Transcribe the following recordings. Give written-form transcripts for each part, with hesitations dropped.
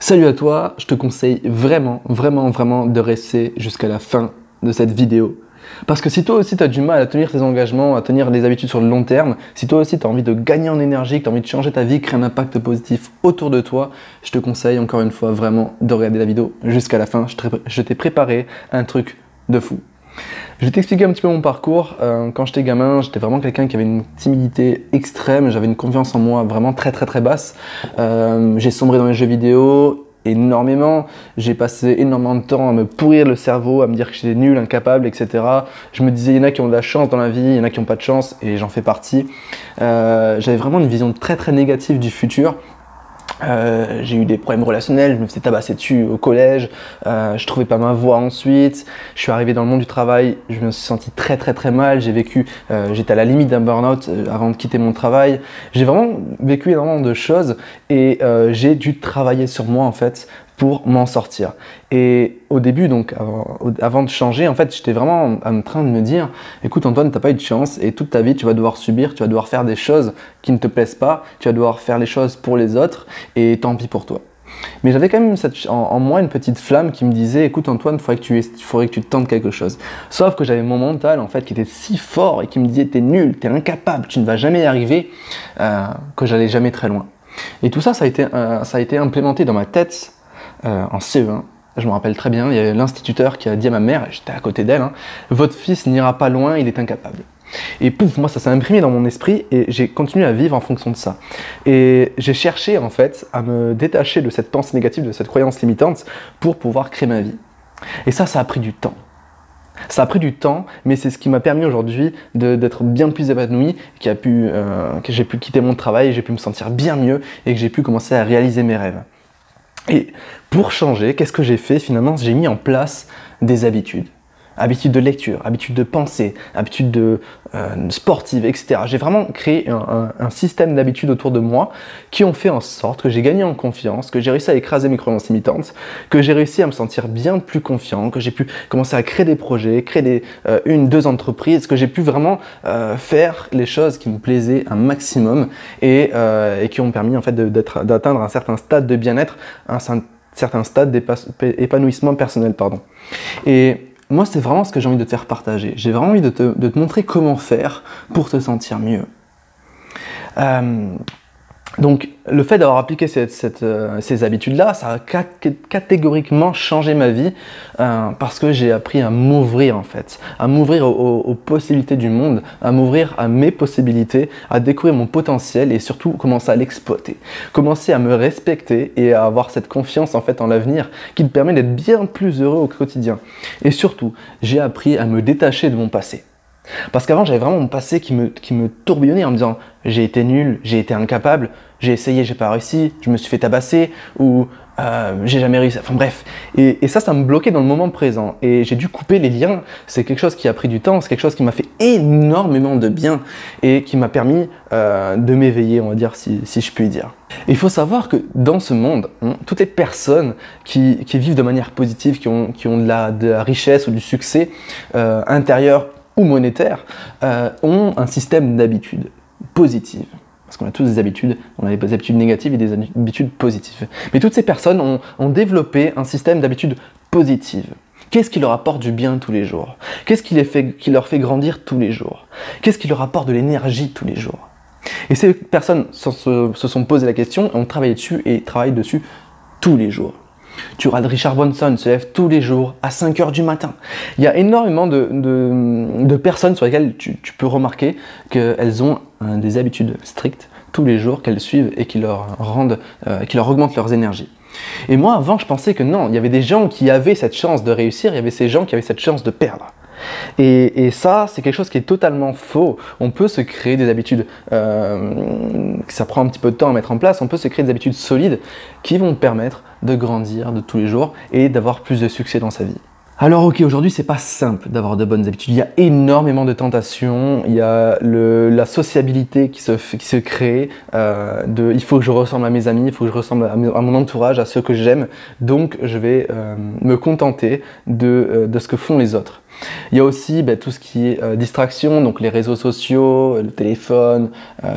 Salut à toi, je te conseille vraiment de rester jusqu'à la fin de cette vidéo. Parce que si toi aussi tu as du mal à tenir tes engagements, à tenir des habitudes sur le long terme, si toi aussi tu as envie de gagner en énergie, que tu as envie de changer ta vie, créer un impact positif autour de toi, je te conseille encore une fois vraiment de regarder la vidéo jusqu'à la fin. Je t'ai préparé un truc de fou. Je vais t'expliquer un petit peu mon parcours. Quand j'étais gamin, j'étais vraiment quelqu'un qui avait une timidité extrême, j'avais une confiance en moi vraiment très basse. J'ai sombré dans les jeux vidéo énormément, j'ai passé énormément de temps à me pourrir le cerveau, à me dire que j'étais nul, incapable, etc. Je me disais, il y en a qui ont de la chance dans la vie, il y en a qui n'ont pas de chance, et j'en fais partie. J'avais vraiment une vision très négative du futur. J'ai eu des problèmes relationnels, je me faisais tabasser dessus au collège, je trouvais pas ma voie ensuite, je suis arrivé dans le monde du travail, je me suis senti très mal, j'ai vécu, j'étais à la limite d'un burn-out avant de quitter mon travail, j'ai vraiment vécu énormément de choses et j'ai dû travailler sur moi en fait pour m'en sortir. Et au début, donc avant de changer, en fait, j'étais vraiment en train de me dire, écoute Antoine, t'as pas eu de chance et toute ta vie, tu vas devoir subir, tu vas devoir faire des choses qui ne te plaisent pas, tu vas devoir faire les choses pour les autres et tant pis pour toi. Mais j'avais quand même en moi une petite flamme qui me disait, écoute Antoine, il faudrait que tu tentes quelque chose. Sauf que j'avais mon mental en fait qui était si fort et qui me disait, t'es nul, t'es incapable, tu ne vas jamais y arriver, que j'allais jamais très loin. Et tout ça, ça a été implémenté dans ma tête en CE1. Je me rappelle très bien, il y avait l'instituteur qui a dit à ma mère, j'étais à côté d'elle, votre fils n'ira pas loin, il est incapable. Et pouf, moi ça s'est imprimé dans mon esprit et j'ai continué à vivre en fonction de ça. Et j'ai cherché en fait à me détacher de cette pensée négative, de cette croyance limitante pour pouvoir créer ma vie. Et ça a pris du temps. Ça a pris du temps, mais c'est ce qui m'a permis aujourd'hui d'être bien plus épanoui, que j'ai pu quitter mon travail, j'ai pu me sentir bien mieux et que j'ai pu commencer à réaliser mes rêves. Et pour changer, qu'est-ce que j'ai fait finalement? J'ai mis en place des habitudes. Habitudes de lecture, habitudes de pensée, habitudes sportives, etc. J'ai vraiment créé un système d'habitudes autour de moi qui ont fait en sorte que j'ai gagné en confiance, que j'ai réussi à écraser mes croyances limitantes, que j'ai réussi à me sentir bien plus confiant, que j'ai pu commencer à créer des projets, créer deux entreprises, que j'ai pu vraiment faire les choses qui me plaisaient un maximum et qui ont permis en fait d'atteindre un certain stade de bien-être, un certain stade d'épanouissement personnel, pardon. Et moi, c'est vraiment ce que j'ai envie de te faire partager. J'ai vraiment envie de te montrer comment faire pour te sentir mieux. Donc, le fait d'avoir appliqué ces habitudes-là, ça a catégoriquement changé ma vie parce que j'ai appris à m'ouvrir en fait, à m'ouvrir aux possibilités du monde, à m'ouvrir à mes possibilités, à découvrir mon potentiel et surtout commencer à l'exploiter, commencer à me respecter et à avoir cette confiance en fait en l'avenir qui me permet d'être bien plus heureux au quotidien. Et surtout, j'ai appris à me détacher de mon passé. Parce qu'avant, j'avais vraiment mon passé qui me tourbillonnait en me disant j'ai été nul, j'ai été incapable, j'ai essayé, j'ai pas réussi, je me suis fait tabasser ou j'ai jamais réussi. Enfin bref. Et ça me bloquait dans le moment présent. Et j'ai dû couper les liens. C'est quelque chose qui a pris du temps, c'est quelque chose qui m'a fait énormément de bien et qui m'a permis de m'éveiller, on va dire, si je puis dire. Et il faut savoir que dans ce monde, toutes les personnes qui vivent de manière positive, qui ont de la richesse ou du succès intérieur ou monétaire, ont un système d'habitudes positives. Parce qu'on a tous des habitudes, on a des habitudes négatives et des habitudes positives. Mais toutes ces personnes ont développé un système d'habitudes positives. Qu'est-ce qui leur apporte du bien tous les jours? Qu'est-ce qui leur fait grandir tous les jours? Qu'est-ce qui leur apporte de l'énergie tous les jours? Et ces personnes se sont posées la question et ont travaillé dessus et travaillent dessus tous les jours. Tu regardes Richard Branson se lève tous les jours à 5 h du matin. Il y a énormément de personnes sur lesquelles tu peux remarquer qu'elles ont des habitudes strictes tous les jours qu'elles suivent et qui leur augmentent leurs énergies. Et moi avant je pensais que non, il y avait des gens qui avaient cette chance de réussir, il y avait ces gens qui avaient cette chance de perdre. Et ça, c'est quelque chose qui est totalement faux. On peut se créer des habitudes, ça prend un petit peu de temps à mettre en place, on peut se créer des habitudes solides qui vont permettre de grandir de tous les jours et d'avoir plus de succès dans sa vie. Alors ok, aujourd'hui c'est pas simple d'avoir de bonnes habitudes, il y a énormément de tentations, il y a la sociabilité qui se crée, il faut que je ressemble à mes amis, il faut que je ressemble à mon entourage, à ceux que j'aime, donc je vais me contenter de ce que font les autres. Il y a aussi tout ce qui est distraction, donc les réseaux sociaux, le téléphone,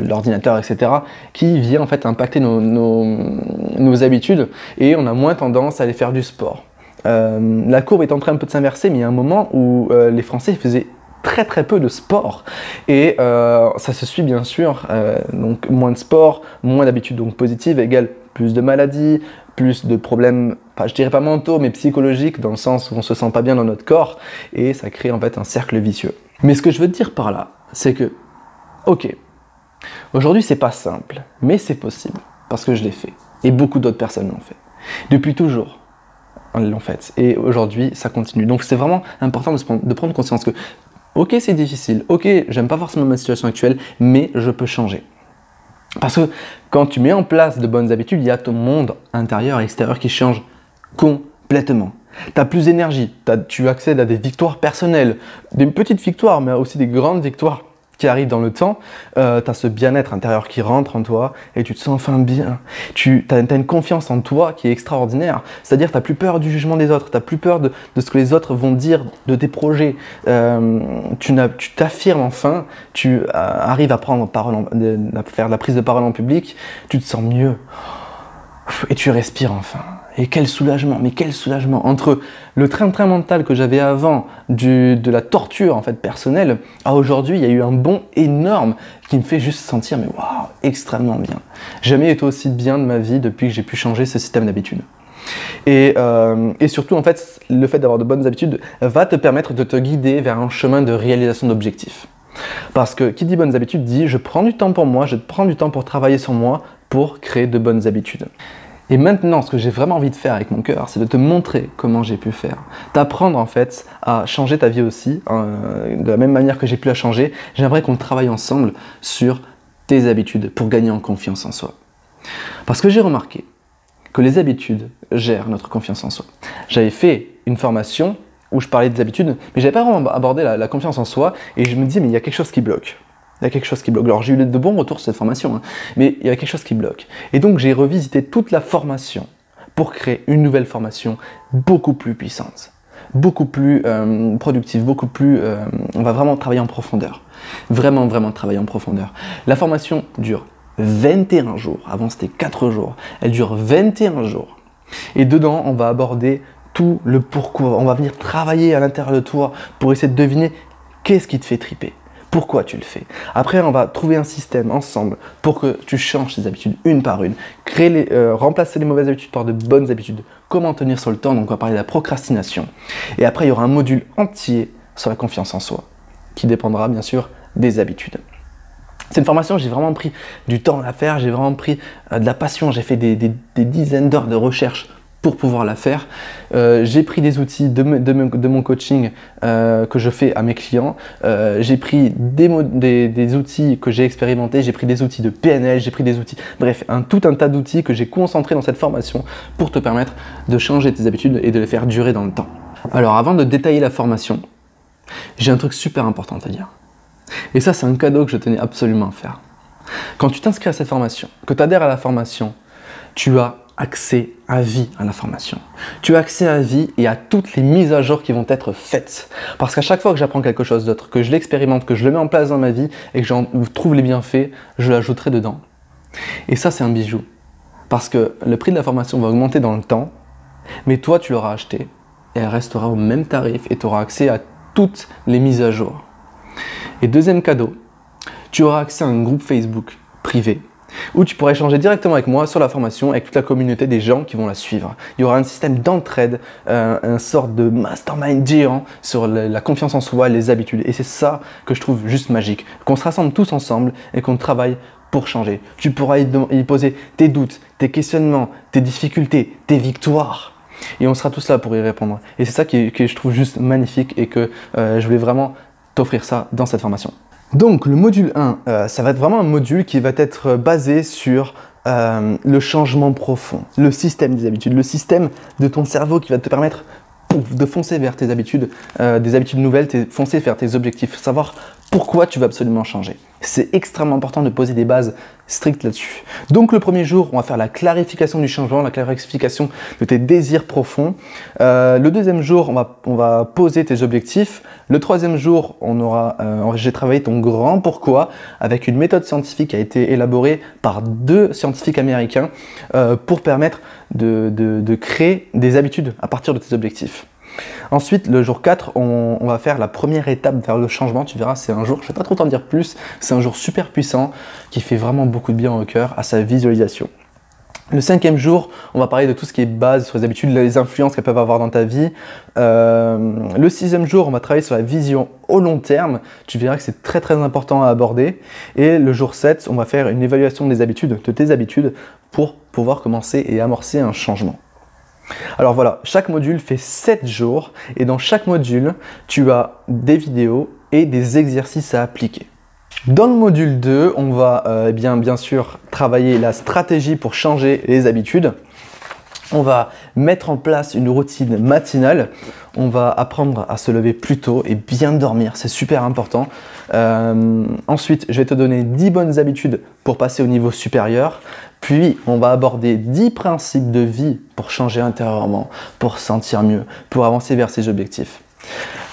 l'ordinateur, etc., qui vient en fait impacter nos habitudes et on a moins tendance à aller faire du sport. La courbe est en train un peu de s'inverser, mais il y a un moment où les Français faisaient très peu de sport et ça se suit bien sûr, donc moins de sport, moins d'habitudes donc positives égale plus de maladies, plus de problèmes, je dirais pas mentaux mais psychologiques dans le sens où on se sent pas bien dans notre corps et ça crée en fait un cercle vicieux. Mais ce que je veux te dire par là, c'est que ok, aujourd'hui c'est pas simple mais c'est possible parce que je l'ai fait et beaucoup d'autres personnes l'ont fait depuis toujours. Ils l'ont fait et aujourd'hui ça continue, donc c'est vraiment important de prendre conscience que ok, c'est difficile, ok, j'aime pas forcément ma situation actuelle, mais je peux changer. Parce que quand tu mets en place de bonnes habitudes, il y a ton monde intérieur et extérieur qui change complètement. Tu as plus d'énergie, tu accèdes à des victoires personnelles, des petites victoires, mais aussi des grandes victoires qui arrivent dans le temps. Tu as ce bien-être intérieur qui rentre en toi et tu te sens enfin bien. Tu as une confiance en toi qui est extraordinaire. C'est-à-dire que tu n'as plus peur du jugement des autres, tu n'as plus peur de ce que les autres vont dire de tes projets. Tu t'affirmes enfin, tu arrives à prendre à faire de la prise de parole en public, tu te sens mieux et tu respires enfin. Et quel soulagement, mais quel soulagement entre le train-train mental que j'avais avant, de la torture en fait personnelle, à aujourd'hui, il y a eu un bond énorme qui me fait juste sentir, mais waouh, extrêmement bien. Jamais été aussi bien de ma vie depuis que j'ai pu changer ce système d'habitude. Et surtout, en fait, le fait d'avoir de bonnes habitudes va te permettre de te guider vers un chemin de réalisation d'objectifs. Parce que qui dit bonnes habitudes dit je prends du temps pour moi, je prends du temps pour travailler sur moi pour créer de bonnes habitudes. Et maintenant, ce que j'ai vraiment envie de faire avec mon cœur, c'est de te montrer comment j'ai pu faire. T'apprendre en fait à changer ta vie aussi, de la même manière que j'ai pu la changer. J'aimerais qu'on travaille ensemble sur tes habitudes pour gagner en confiance en soi. Parce que j'ai remarqué que les habitudes gèrent notre confiance en soi. J'avais fait une formation où je parlais des habitudes, mais j'avais pas vraiment abordé la confiance en soi et je me disais mais il y a quelque chose qui bloque. Il y a quelque chose qui bloque. Alors j'ai eu de bons retours sur cette formation, mais il y a quelque chose qui bloque. Et donc j'ai revisité toute la formation pour créer une nouvelle formation beaucoup plus puissante, beaucoup plus productive, beaucoup plus... on va vraiment travailler en profondeur. Vraiment travailler en profondeur. La formation dure 21 jours. Avant c'était 4 jours. Elle dure 21 jours. Et dedans, on va aborder tout le pourquoi. On va venir travailler à l'intérieur de toi pour essayer de deviner qu'est-ce qui te fait triper. Pourquoi tu le fais? Après, on va trouver un système ensemble pour que tu changes tes habitudes une par une, remplacer les mauvaises habitudes par de bonnes habitudes, comment tenir sur le temps, donc on va parler de la procrastination. Et après, il y aura un module entier sur la confiance en soi, qui dépendra bien sûr des habitudes. C'est une formation, j'ai vraiment pris du temps à la faire, j'ai vraiment pris de la passion, j'ai fait des dizaines d'heures de recherche pour pouvoir la faire. J'ai pris des outils de mon coaching que je fais à mes clients. J'ai pris des outils que j'ai expérimentés, j'ai pris des outils de PNL, j'ai pris des outils, bref, tout un tas d'outils que j'ai concentrés dans cette formation pour te permettre de changer tes habitudes et de les faire durer dans le temps. Alors avant de détailler la formation, j'ai un truc super important à te dire. Et ça, c'est un cadeau que je tenais absolument à faire. Quand tu t'inscris à cette formation, que tu adhères à la formation, tu as accès à vie à la formation. Tu as accès à vie et à toutes les mises à jour qui vont être faites. Parce qu'à chaque fois que j'apprends quelque chose d'autre, que je l'expérimente, que je le mets en place dans ma vie et que j'en trouve les bienfaits, je l'ajouterai dedans. Et ça, c'est un bijou. Parce que le prix de la formation va augmenter dans le temps, mais toi, tu l'auras acheté et elle restera au même tarif et tu auras accès à toutes les mises à jour. Et deuxième cadeau, tu auras accès à un groupe Facebook privé où tu pourras échanger directement avec moi sur la formation, avec toute la communauté des gens qui vont la suivre. Il y aura un système d'entraide, un sorte de mastermind géant sur la confiance en soi, les habitudes. Et c'est ça que je trouve juste magique, qu'on se rassemble tous ensemble et qu'on travaille pour changer. Tu pourras y poser tes doutes, tes questionnements, tes difficultés, tes victoires. Et on sera tous là pour y répondre. Et c'est ça que je trouve juste magnifique et que je voulais vraiment t'offrir ça dans cette formation. Donc le module 1, ça va être vraiment un module qui va être basé sur le changement profond, le système des habitudes, le système de ton cerveau qui va te permettre de foncer vers tes habitudes, des habitudes nouvelles, foncer vers tes objectifs, savoir pourquoi tu veux absolument changer. C'est extrêmement important de poser des bases strictes là-dessus. Donc le premier jour, on va faire la clarification du changement, la clarification de tes désirs profonds. Le deuxième jour, on va poser tes objectifs. Le troisième jour, j'ai travaillé ton grand pourquoi avec une méthode scientifique qui a été élaborée par 2 scientifiques américains pour permettre de créer des habitudes à partir de tes objectifs. Ensuite, le jour 4, on va faire la première étape vers le changement. Tu verras, c'est un jour, je ne vais pas trop t'en dire plus, c'est un jour super puissant qui fait vraiment beaucoup de bien au cœur, à sa visualisation. Le 5e jour, on va parler de tout ce qui est base sur les habitudes, les influences qu'elles peuvent avoir dans ta vie. Le 6e jour, on va travailler sur la vision au long terme. Tu verras que c'est très très important à aborder. Et le jour 7, on va faire une évaluation des habitudes, de tes habitudes, pour pouvoir commencer et amorcer un changement. Alors voilà, chaque module fait 7 jours et dans chaque module, tu as des vidéos et des exercices à appliquer. Dans le module 2, on va bien sûr travailler la stratégie pour changer les habitudes. On va mettre en place une routine matinale. On va apprendre à se lever plus tôt et bien dormir, c'est super important. Ensuite, je vais te donner 10 bonnes habitudes pour passer au niveau supérieur. Puis, on va aborder 10 principes de vie pour changer intérieurement, pour se sentir mieux, pour avancer vers ses objectifs.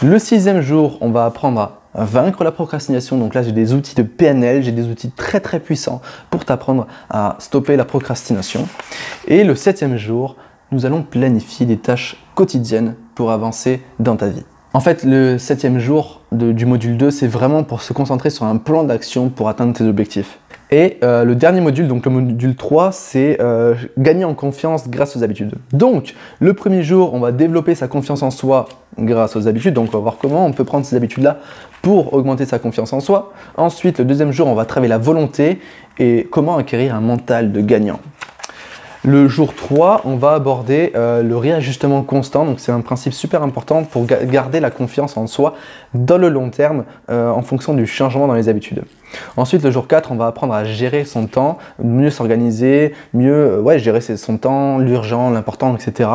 Le 6e jour, on va apprendre à vaincre la procrastination. Donc là, j'ai des outils de PNL, j'ai des outils très très puissants pour t'apprendre à stopper la procrastination. Et le 7e jour, nous allons planifier des tâches quotidiennes pour avancer dans ta vie. En fait, le 7e jour du module 2, c'est vraiment pour se concentrer sur un plan d'action pour atteindre tes objectifs. Et le dernier module, donc le module 3, c'est gagner en confiance grâce aux habitudes. Donc, le premier jour, on va développer sa confiance en soi grâce aux habitudes. Donc, on va voir comment on peut prendre ces habitudes-là pour augmenter sa confiance en soi. Ensuite, le deuxième jour, on va travailler la volonté et comment acquérir un mental de gagnant. Le jour 3, on va aborder le réajustement constant. Donc, c'est un principe super important pour garder la confiance en soi dans le long terme en fonction du changement dans les habitudes. Ensuite, le jour 4, on va apprendre à gérer son temps, mieux s'organiser, mieux gérer son temps, l'urgent, l'important, etc.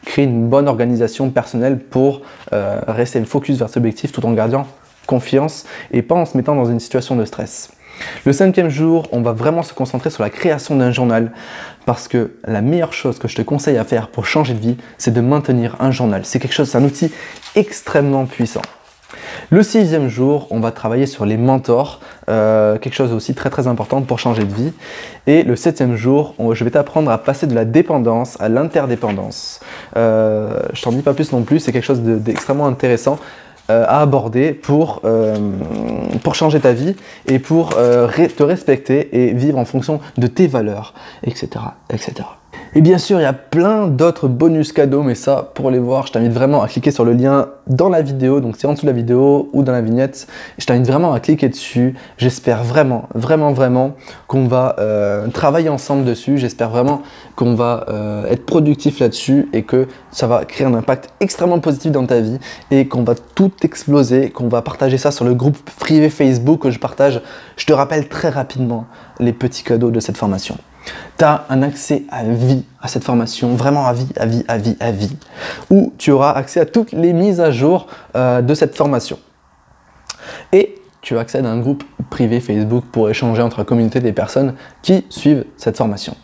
Créer une bonne organisation personnelle pour rester focus vers cet objectif tout en gardant confiance et pas en se mettant dans une situation de stress. Le 5e jour, on va vraiment se concentrer sur la création d'un journal parce que la meilleure chose que je te conseille à faire pour changer de vie, c'est de maintenir un journal. C'est un outil extrêmement puissant. Le 6e jour, on va travailler sur les mentors, quelque chose aussi très très important pour changer de vie. Et le 7e jour, je vais t'apprendre à passer de la dépendance à l'interdépendance. Je t'en dis pas plus non plus, c'est quelque chose d'extrêmement intéressant à aborder pour changer ta vie et pour te respecter et vivre en fonction de tes valeurs, etc., etc. Et bien sûr, il y a plein d'autres bonus cadeaux, mais ça, pour les voir, je t'invite vraiment à cliquer sur le lien dans la vidéo, donc c'est en dessous de la vidéo ou dans la vignette. Je t'invite vraiment à cliquer dessus. J'espère vraiment qu'on va travailler ensemble dessus. J'espère vraiment qu'on va être productif là-dessus et que ça va créer un impact extrêmement positif dans ta vie et qu'on va tout exploser, qu'on va partager ça sur le groupe privé Facebook que je partage. Je te rappelle très rapidement les petits cadeaux de cette formation. Tu as un accès à vie à cette formation, vraiment à vie, où tu auras accès à toutes les mises à jour de cette formation. Et tu as accès à un groupe privé Facebook pour échanger entre la communauté des personnes qui suivent cette formation.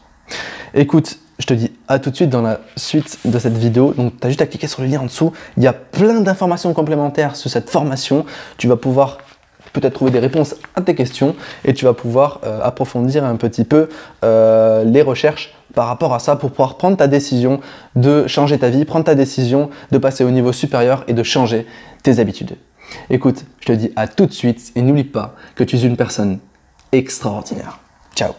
Écoute, je te dis à tout de suite dans la suite de cette vidéo. Donc, tu as juste à cliquer sur le lien en dessous. Il y a plein d'informations complémentaires sur cette formation. Tu vas pouvoir peut-être trouver des réponses à tes questions et tu vas pouvoir approfondir un petit peu les recherches par rapport à ça pour pouvoir prendre ta décision de changer ta vie, prendre ta décision de passer au niveau supérieur et de changer tes habitudes. Écoute, je te dis à tout de suite et n'oublie pas que tu es une personne extraordinaire. Ciao!